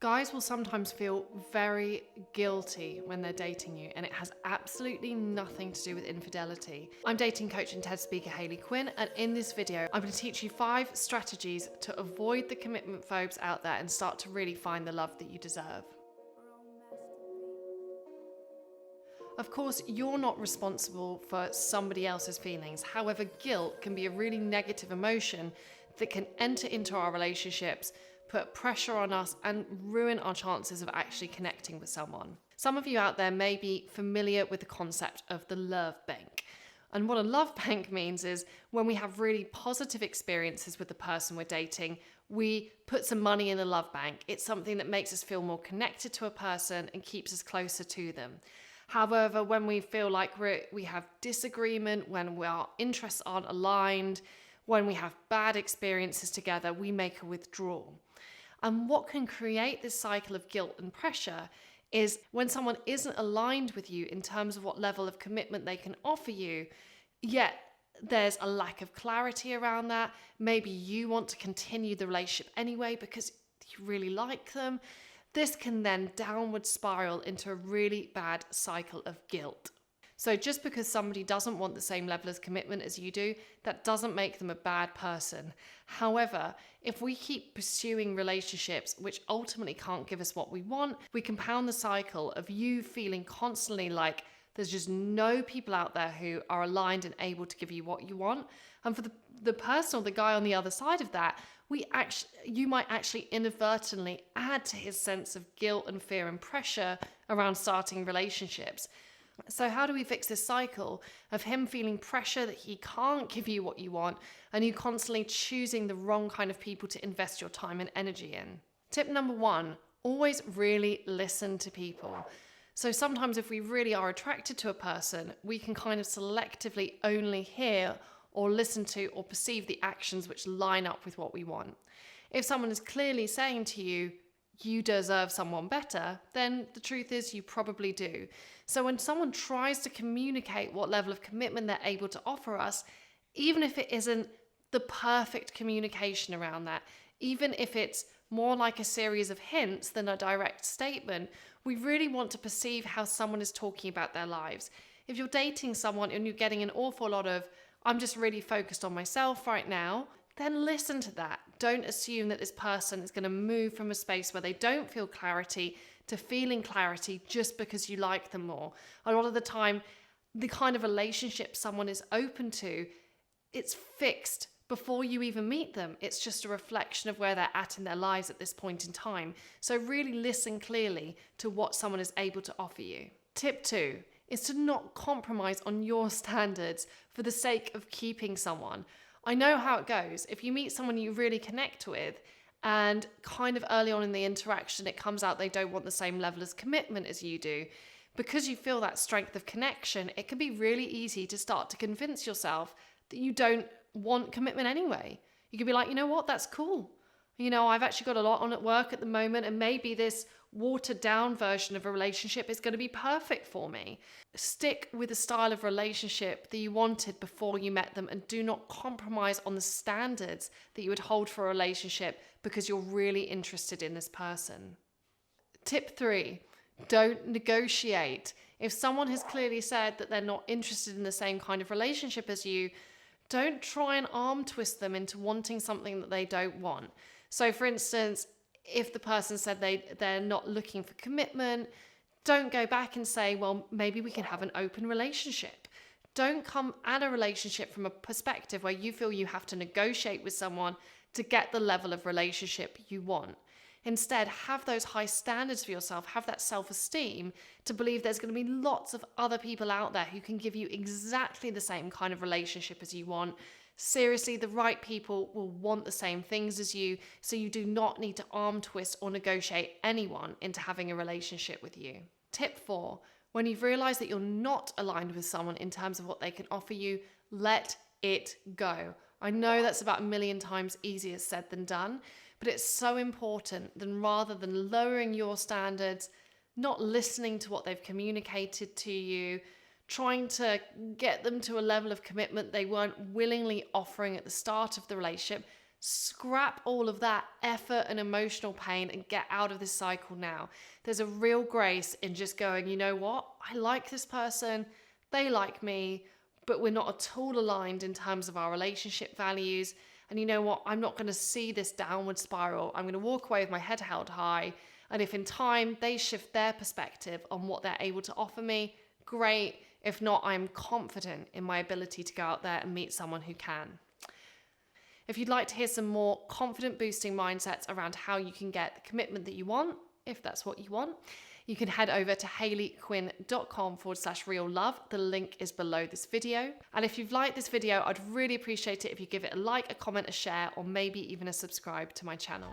Guys will sometimes feel very guilty when they're dating you, and it has absolutely nothing to do with infidelity. I'm dating coach and TED speaker Hayley Quinn, and in this video, I'm going to teach you 5 strategies to avoid the commitment phobes out there and start to really find the love that you deserve. Of course, you're not responsible for somebody else's feelings. However, guilt can be a really negative emotion that can enter into our relationships, put pressure on us, and ruin our chances of actually connecting with someone. Some of you out there may be familiar with the concept of the love bank. And what a love bank means is when we have really positive experiences with the person we're dating, we put some money in the love bank. It's something that makes us feel more connected to a person and keeps us closer to them. However, when we feel like we have disagreement, when our interests aren't aligned, when we have bad experiences together, we make a withdrawal. And what can create this cycle of guilt and pressure is when someone isn't aligned with you in terms of what level of commitment they can offer you, yet there's a lack of clarity around that. Maybe you want to continue the relationship anyway because you really like them. This can then downward spiral into a really bad cycle of guilt. So just because somebody doesn't want the same level of commitment as you do, that doesn't make them a bad person. However, if we keep pursuing relationships which ultimately can't give us what we want, we compound the cycle of you feeling constantly like there's just no people out there who are aligned and able to give you what you want. And for the person or the guy on the other side of that, you might actually inadvertently add to his sense of guilt and fear and pressure around starting relationships. So how do we fix this cycle of him feeling pressure that he can't give you what you want and you constantly choosing the wrong kind of people to invest your time and energy in? Tip number 1, always really listen to people. So sometimes if we really are attracted to a person, we can kind of selectively only hear or listen to or perceive the actions which line up with what we want. If someone is clearly saying to you, you deserve someone better, then the truth is you probably do. So when someone tries to communicate what level of commitment they're able to offer us, even if it isn't the perfect communication around that, even if it's more like a series of hints than a direct statement, we really want to perceive how someone is talking about their lives. If you're dating someone and you're getting an awful lot of, I'm just really focused on myself right now, then listen to that. Don't assume that this person is going to move from a space where they don't feel clarity to feeling clarity just because you like them more. A lot of the time, the kind of relationship someone is open to, it's fixed before you even meet them. It's just a reflection of where they're at in their lives at this point in time. So really listen clearly to what someone is able to offer you. Tip 2 is to not compromise on your standards for the sake of keeping someone. I know how it goes. If you meet someone you really connect with and kind of early on in the interaction it comes out they don't want the same level of commitment as you do, because you feel that strength of connection, it can be really easy to start to convince yourself that you don't want commitment anyway. You could be like, you know what, that's cool. I've actually got a lot on at work at the moment, and maybe this watered down version of a relationship is going to be perfect for me. Stick with the style of relationship that you wanted before you met them, and do not compromise on the standards that you would hold for a relationship because you're really interested in this person. Tip 3, don't negotiate. If someone has clearly said that they're not interested in the same kind of relationship as you, don't try and arm twist them into wanting something that they don't want. So for instance, if the person said they're not looking for commitment, don't go back and say, well, maybe we can have an open relationship. Don't come at a relationship from a perspective where you feel you have to negotiate with someone to get the level of relationship you want. Instead, have those high standards for yourself, have that self-esteem to believe there's going to be lots of other people out there who can give you exactly the same kind of relationship as you want. Seriously, the right people will want the same things as you, so you do not need to arm twist or negotiate anyone into having a relationship with you. Tip 4, when you've realized that you're not aligned with someone in terms of what they can offer you, let it go. I know that's about 1,000,000 times easier said than done, but it's so important that rather than lowering your standards, not listening to what they've communicated to you, trying to get them to a level of commitment they weren't willingly offering at the start of the relationship, Scrap all of that effort and emotional pain and get out of this cycle now. There's a real grace in just going, you know what? I like this person, they like me, but we're not at all aligned in terms of our relationship values. And you know what? I'm not going to see this downward spiral. I'm going to walk away with my head held high. And if in time they shift their perspective on what they're able to offer me, great. If not, I'm confident in my ability to go out there and meet someone who can. If you'd like to hear some more confident boosting mindsets around how you can get the commitment that you want, if that's what you want, you can head over to hayleyquinn.com/real love. The link is below this video. And if you've liked this video, I'd really appreciate it if you give it a like, a comment, a share, or maybe even a subscribe to my channel.